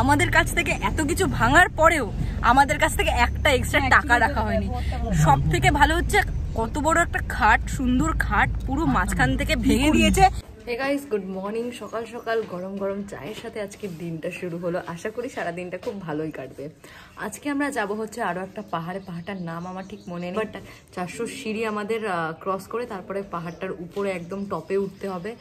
আমাদের কাছ থেকে এত কিছু ভাঙার পরেও আমাদের কাছ থেকে একটা এক্সট্রা টাকা রাখা হয়নি। সব থেকে ভালো হচ্ছে কত বড় একটা খাট, সুন্দর খাট পুরো মাঝখান থেকে ভেঙে দিয়েছে। Hey guys, good morning. সকাল সকাল গরম গরম চায়ের সাথে আজকে দিনটা শুরু হলো। আশা করি সারা দিনটা খুব ভালোই কাটবে। আজকে আমরা যাব হচ্ছে আরো একটা পাহাড়ে। পাহাড়টার নাম আমার ঠিক মনে নেই, বাট 400 সিঁড়ি আমাদের ক্রস করে তারপরে পাহাড়টার উপরে একদম টপে উঠতে হবে।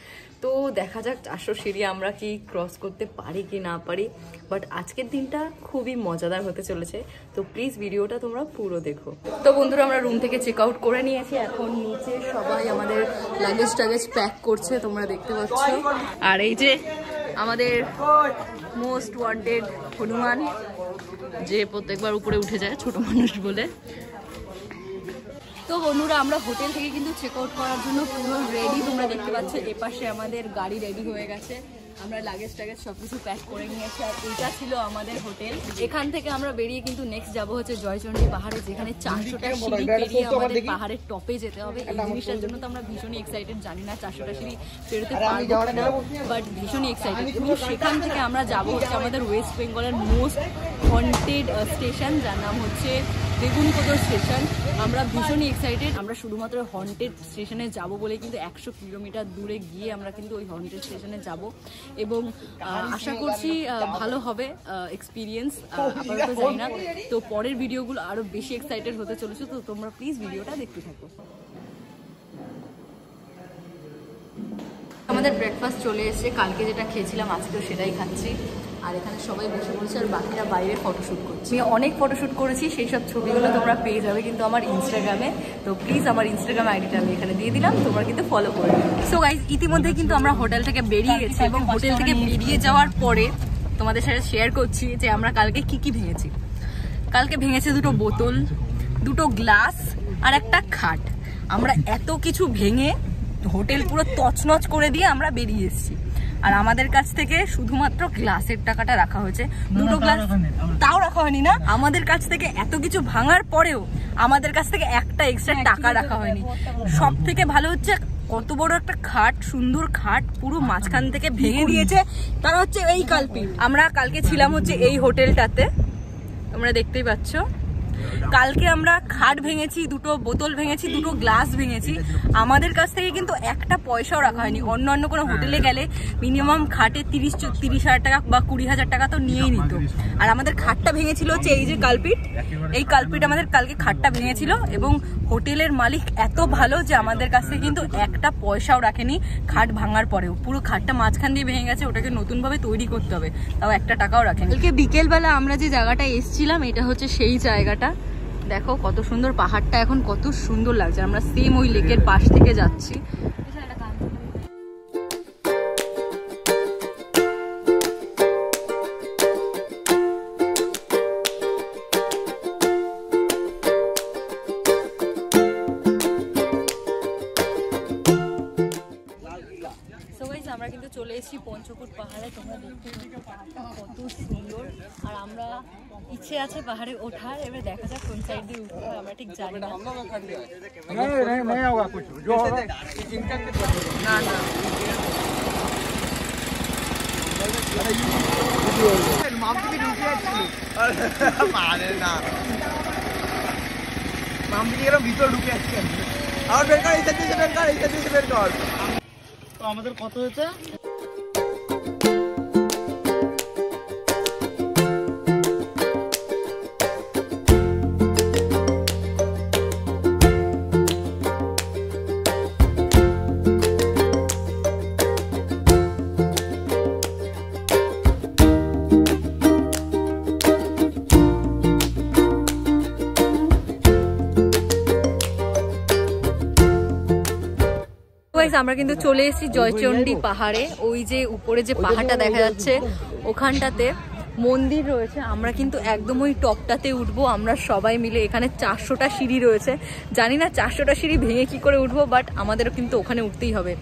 তো দেখা যাক 400 সিঁড়ি আমরা কি ক্রস করতে পারি কি না পারি, বাট আজকের দিনটা খুবই মজাদার হতে চলেছে। তো প্লিজ ভিডিওটা তোমরা পুরো দেখো। তো বন্ধুরা, আমরা রুম থেকে চেক আউট করে নিয়েছি। এখন নিচে সবাই আমাদের লাগেজ টাগেজ প্যাক করছে, তোমরা দেখতে পাচ্ছ। আর এই যে আমাদের মোস্ট ওয়ান্টেড হনুমান, যে প্রত্যেকবার উপরে উঠে যায় ছোট মানুষ বলে। তো বন্ধুরা, আমরা হোটেল থেকে কিন্তু চেক আউট করার জন্য পুরো রেডি। তোমরা দেখতে পাচ্ছ এপাশে আমাদের গাড়ি রেডি হয়ে গেছে। আমরা লাগেজ টাগেজ সবকিছু প্যাক করে নিয়েছি। আর এটা ছিল আমাদের হোটেল। এখান থেকে আমরা বেরিয়ে কিন্তু নেক্সট যাবো হচ্ছে জয়চণ্ডী পাহাড়ে, যেখানে 400টা সিঁড়ি পেরিয়ে আমাদের পাহাড়ের টপে যেতে হবে। এই জিনিসটার জন্য তো আমরা ভীষণই এক্সাইটেড। জানি না 400টা সিঁড়ি পেরোতে পারবো না, বাট ভীষণই এক্সাইটেড। এবং সেখান থেকে আমরা যাবো হচ্ছে আমাদের ওয়েস্ট বেঙ্গলের মোস্ট হন্টেড স্টেশন, যার নাম হচ্ছে বেগুনকোদর স্টেশন। আমরা ভীষণই এক্সাইটেড। আমরা শুধুমাত্র হন্টেড স্টেশনে যাব বলে কিন্তু 100 কিলোমিটার দূরে গিয়ে আমরা কিন্তু ওই হন্টেড স্টেশনে যাব, এবং আশা করছি ভালো হবে এক্সপিরিয়েন্স। আপাতত জানি না, তো পরের ভিডিওগুলো আরো বেশি এক্সাইটেড হতে চলেছে। তো তোমরা প্লিজ ভিডিওটা দেখতে থাকো। আমাদের ব্রেকফাস্ট চলে এসেছে। কালকে যেটা খেয়েছিলাম আজকেও সেটাই খাচ্ছি। আর এখানে সবাই বসে বসে, আর বাকিরা বাইরে ফটোশ্যুট করছে। আমি অনেক ফটোশ্যুট করেছি, সেই সব ছবিগুলো তোমরা পেয়ে যাবে কিন্তু আমার ইনস্টাগ্রামে। তো প্লিজ আমার ইনস্টাগ্রাম আইডিটা আমি এখানে দিয়ে দিলাম, তোমরা কিন্তু ফলো করে নিও। সো গাইজ, ইতিমধ্যে কিন্তু আমরা হোটেল থেকে বেরিয়ে গেছি, এবং হোটেল থেকে বেরিয়ে যাওয়ার পরে তোমাদের সাথে শেয়ার করছি যে আমরা কালকে কি কি ভেঙেছি। কালকে ভেঙেছে 2টো বোতল, 2টো গ্লাস আর একটা খাট। আমরা এত কিছু ভেঙে হোটেল পুরো তছনছ করে দিয়ে আমরা বেরিয়ে এসেছি। আর আমাদের কাছ থেকে শুধুমাত্র গ্লাসের টাকাটা রাখা হয়েছে। 2টো গ্লাস তাও রাখা হয়নি না। আমাদের কাছ থেকে এত কিছু ভাঙার পরেও আমাদের কাছ থেকে একটা এক্সট্রা টাকা রাখা হয়নি। সব থেকে ভালো হচ্ছে কত বড় একটা খাট, সুন্দর খাট পুরো মাঝখান থেকে ভেঙে দিয়েছে। তারা হচ্ছে এই কালপিট। আমরা কালকে ছিলাম হচ্ছে এই হোটেলটাতে, তোমরা দেখতেই পাচ্ছ। কালকে আমরা খাট ভেঙেছি, 2টো বোতল ভেঙেছি, 2টো গ্লাস ভেঙেছি। আমাদের কাছ থেকে কিন্তু একটা পয়সাও রাখা হয়নি। অন্য কোনো হোটেলে গেলে মিনিমাম খাটে 30,000 টাকা বা 20,000 টাকা তো নিয়েই নিত। আর আমাদের খাটটা ভেঙেছিল হচ্ছে এই যে কালপিট, এই কালপিট আমাদের কালকে খাটটা ভেঙেছিল। এবং হোটেলের মালিক এত ভালো যে আমাদের কাছ থেকে কিন্তু একটা পয়সাও রাখেনি খাট ভাঙার পরেও। পুরো খাটটা মাঝখান দিয়ে ভেঙে গেছে, ওটাকে নতুনভাবে তৈরি করতে হবে, তাও একটা টাকাও রাখেনি। কালকে বিকেলবেলা আমরা যে জায়গাটা এসেছিলাম, এটা হচ্ছে সেই জায়গাটা। দেখো কত সুন্দর পাহাড়টা, এখন কত সুন্দর লাগছে। আমরা সেম ওই লেকের পাশ থেকে যাচ্ছি। আমরা কিন্তু চলে এসেছি পঞ্চকুট পাহাড়ে। তোমরা দেখতে পাহাড়টা কত সুন্দর। আর আমরা ইচ্ছে আছে পাহাড়ে ওঠার। এবার দেখা যাক কোন সাইড দিয়ে উঠতে হয়, আমরা ঠিক জানি না। আমাদের কত হয়েছে? আমরা কিন্তু চলে এসেছি জয়চণ্ডী পাহাড়ে। ওই যে উপরে যে পাহাড়টা দেখা যাচ্ছে ওখানটাতে মন্দির রয়েছে। আমরা কিন্তু একদম ওই টপটাতে উঠবো আমরা সবাই মিলে। এখানে 400টা সিঁড়ি রয়েছে। জানি না 400টা সিঁড়ি ভেঙে কি করে উঠবো, বাট আমাদেরও কিন্তু ওখানে উঠতেই হবে।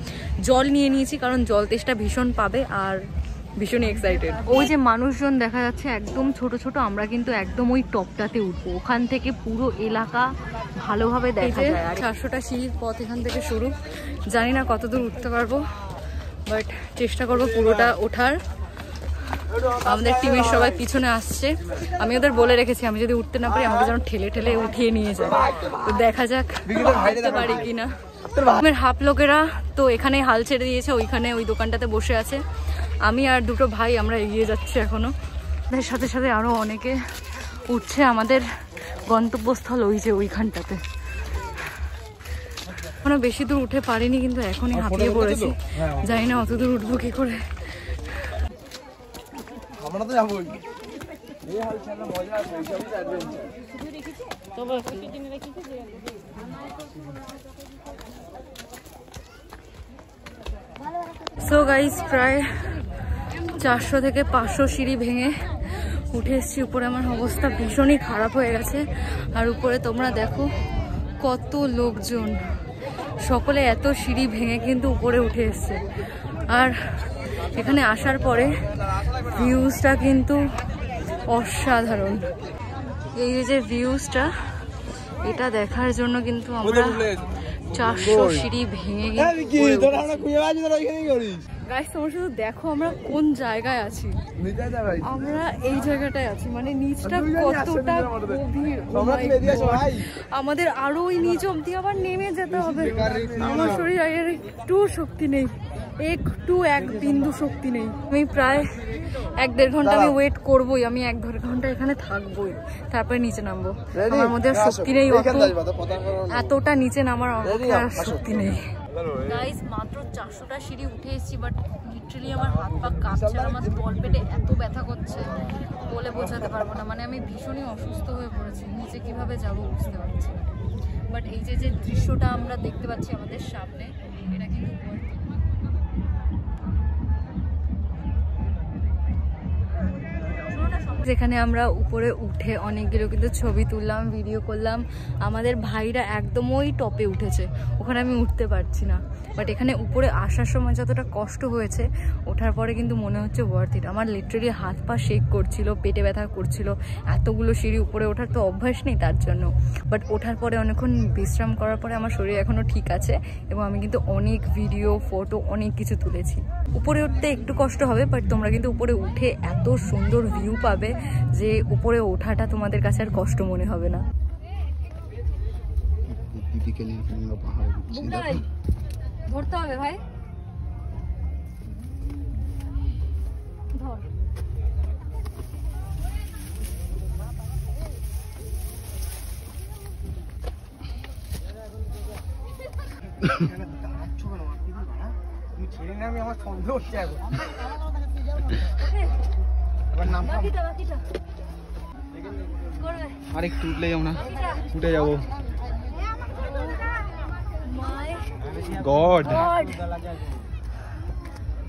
জল নিয়ে নিয়েছি কারণ জল তেষ্টা ভীষণ পাবে, আর ভীষণই এক্সাইটেড। ওই যে মানুষজন দেখা যাচ্ছে একদম ছোট ছোট, আমরা কিন্তু একদম ওই টপটাতে উঠবো। ওখান থেকে পুরো এলাকা ভালোভাবে দেখা যায়। 400টা সিঁড়ির পথ এখান থেকে শুরু। জানি না কতদূর উঠতে পারবো, বাট চেষ্টা করবো পুরোটা ওঠার। আমাদের টিমের সবাই পিছনে আসছে। আমি ওদের বলে রেখেছি আমি যদি উঠতে না পারি আমাকে যেন ঠেলে ঠেলে উঠিয়ে নিয়ে যায়। তো দেখা যাক উঠতে পারি কিনা। আমার হাফ লোকেরা তো এখানে হাল ছেড়ে দিয়েছে, ওইখানে ওই দোকানটাতে বসে আছে। আমি আর দুটো ভাই আমরা এগিয়ে যাচ্ছি এখনো। এর সাথে সাথে আরো অনেকে উঠছে। আমাদের গন্তব্যস্থল ওই যে ওইখানটাতে। এখনো বেশি দূর উঠে পারিনি, কিন্তু এখনই হাঁপিয়ে পড়েছি। জানি না অত দূর উঠবো কি করে। আমরা তো যাবোই। এই হাল ছেড়ে মজা আছে, এইসবই অ্যাডভেঞ্চার। তবে প্রতিদিন রেখেছি যে সো গাইস প্রায় 400 থেকে 500 সিঁড়ি ভেঙে উঠে এসেছি উপরে। আমার অবস্থা ভীষণই খারাপ হয়ে গেছে। আর উপরে তোমরা দেখো কত লোকজন, সকলে এত সিঁড়ি ভেঙে কিন্তু উপরে উঠে এসছে। আর এখানে আসার পরে ভিউজটা কিন্তু অসাধারণ। এই যে ভিউজটা, এটা দেখার জন্য কিন্তু আমরা 400 সিঁড়ি ভেঙে গাইস তোমরা শুধু দেখো আমরা কোন জায়গায় আছি। আমরা এই জায়গাটায় আছি, মানে নিচটা কতটা গভীর। আমাদের আরো ওই নিচ অব্দি আবার নেমে যেতে হবে। আমার শরীরে একটু শক্তি নেই, এক বিন্দু শক্তি নেই। আমি প্রায় 1-1.5 ঘন্টা আমি ওয়েট করবোই। আমি 1-1.5 ঘন্টা এখানে থাকবোই, তারপরে নিচে নামবো। আমার মধ্যে আর শক্তি নেই, এতটা নিচে নামার আর শক্তি নেই। গাইস মাত্র 400টা সিঁড়ি উঠে এসেছি, বাট লিটারালি আমার হাত পা কাঁপছে, আমার তল পেটে এত ব্যথা করছে বলে বোঝাতে পারবো না। মানে আমি ভীষণই অসুস্থ হয়ে পড়েছি, নিচে কিভাবে যাব বুঝতে পারছি না। বাট এই যে দৃশ্যটা আমরা দেখতে পাচ্ছি আমাদের সামনে, এটা কিন্তু যেখানে আমরা উপরে উঠে অনেকগুলো কিন্তু ছবি তুললাম, ভিডিও করলাম। আমাদের ভাইরা একদম ওই টপে উঠেছে, ওখানে আমি উঠতে পারছি না। বাট এখানে উপরে আসার সময় যতটা কষ্ট হয়েছে, ওঠার পরে কিন্তু মনে হচ্ছে ওয়ার্থ ইট। আমার লিটারালি হাত পা শেক করছিল, পেটে ব্যথা করছিল, এতগুলো সিঁড়ি উপরে ওঠার তো অভ্যাস নেই তার জন্য। বাট ওঠার পরে অনেকক্ষণ বিশ্রাম করার পরে আমার শরীর এখনও ঠিক আছে, এবং আমি কিন্তু অনেক ভিডিও ফটো অনেক কিছু তুলেছি। উপরে উঠতে একটু কষ্ট হবে, বাট তোমরা কিন্তু উপরে উঠে এত সুন্দর ভিউ পাবে যে উপরে ওঠাটা তোমাদের কাছে আর কষ্ট মনে হবে না। ধরতে হবে ভাই, ধর। আমার সন্দেহ হচ্ছে এখন। আর একটু উঠলেই আমরা উঠে যাবো। গড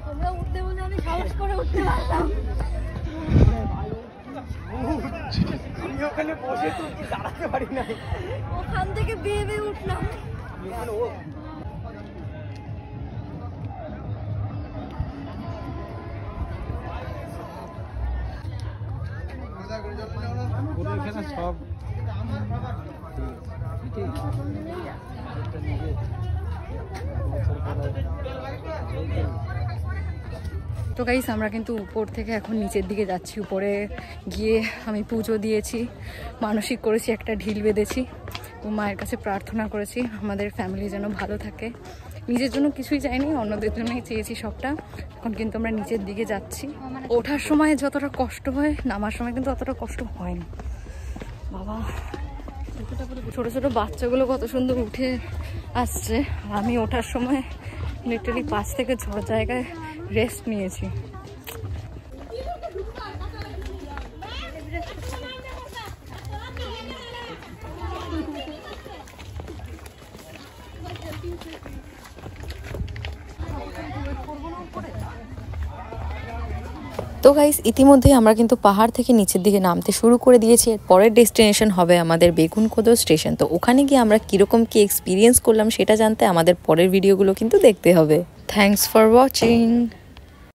তোমরা উঠতে বলে আমি সাহস করে উঠতে পারলাম। ওখানে বসে তো দাঁড়াতে পারি না, ওখান থেকে বেয়ে বেয়ে উঠলাম। সব তো গাইস আমরা কিন্তু উপর থেকে এখন নিচের দিকে যাচ্ছি। উপরে গিয়ে আমি পুজো দিয়েছি, মানসিক করেছি, একটা ঢিল বেঁধেছি, মায়ের কাছে প্রার্থনা করেছি আমাদের ফ্যামিলি যেন ভালো থাকে। নিজের জন্য কিছুই চাইনি, অন্যদের জন্যই চেয়েছি সবটা। এখন কিন্তু আমরা নিচের দিকে যাচ্ছি। ওঠার সময় যতটা কষ্ট হয়, নামার সময় কিন্তু অতটা কষ্ট হয় না। বাবা ছোট ছোট বাচ্চাগুলো কত সুন্দর উঠে আসছে। আমি ওঠার সময় লিটারালি 5 থেকে 6 জায়গায় রেস্ট নিয়েছি। তো গাইস ইতিমধ্যেই আমরা কিন্তু পাহাড় থেকে নিচের দিকে নামতে শুরু করে দিয়েছি। এর পরের ডেস্টিনেশন হবে আমাদের বেগুনকোদর স্টেশন। তো ওখানে গিয়ে আমরা কীরকম কি এক্সপিরিয়েন্স করলাম সেটা জানতে আমাদের পরের ভিডিওগুলো কিন্তু দেখতে হবে। Thanks for watching.